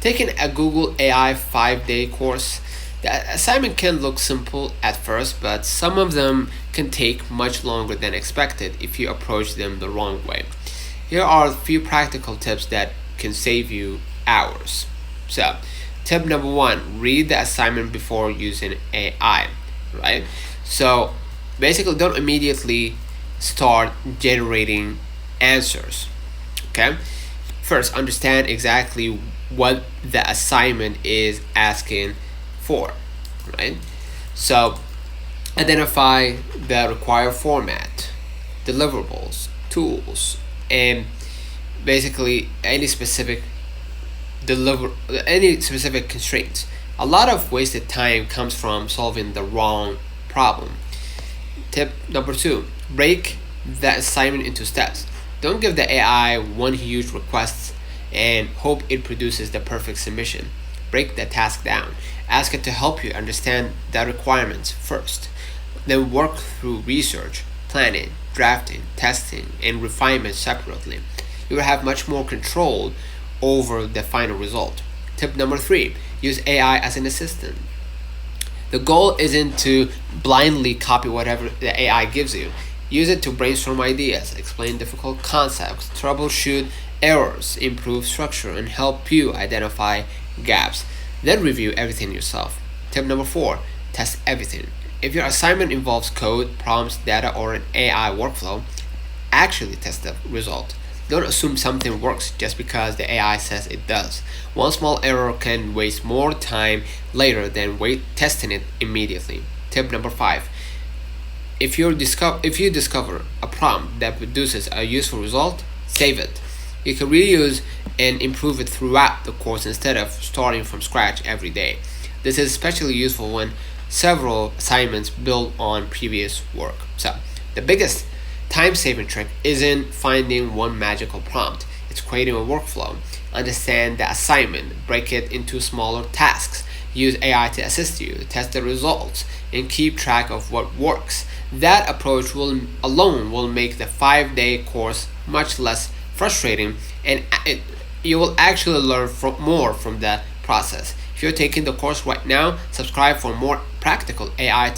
Taking a Google AI 5-day course, the assignment can look simple at first, but some of them can take much longer than expected if you approach them the wrong way. Here are a few practical tips that can save you hours. So, tip number one, read the assignment before using AI, right? So, basically, don't immediately start generating answers, okay? First, understand exactly what the assignment is asking for, right? So, identify the required format, deliverables, tools, and basically deliver any specific constraints. A lot of wasted time comes from solving the wrong problem. Tip number two, break the assignment into steps. Don't give the AI one huge request and hope it produces the perfect submission. Break the task down. Ask it to help you understand the requirements first. Then work through research, planning, drafting, testing, and refinement separately. You will have much more control over the final result. Tip number three, use AI as an assistant. The goal isn't to blindly copy whatever the AI gives you. Use it to brainstorm ideas, explain difficult concepts, troubleshoot errors, improve structure, and help you identify gaps. Then review everything yourself. Tip number four, test everything. If your assignment involves code, prompts, data, or an AI workflow, actually test the result. Don't assume something works just because the AI says it does. One small error can waste more time later than testing it immediately. Tip number five. If you discover a prompt that produces a useful result, save it. You can reuse and improve it throughout the course instead of starting from scratch every day. This is especially useful when several assignments build on previous work. So, the biggest time-saving trick isn't finding one magical prompt. It's creating a workflow. Understand the assignment, break it into smaller tasks, use AI to assist you, test the results, and keep track of what works. That approach alone will make the 5-day course much less frustrating, and you will actually learn more from the process. If you're taking the course right now, subscribe for more practical AI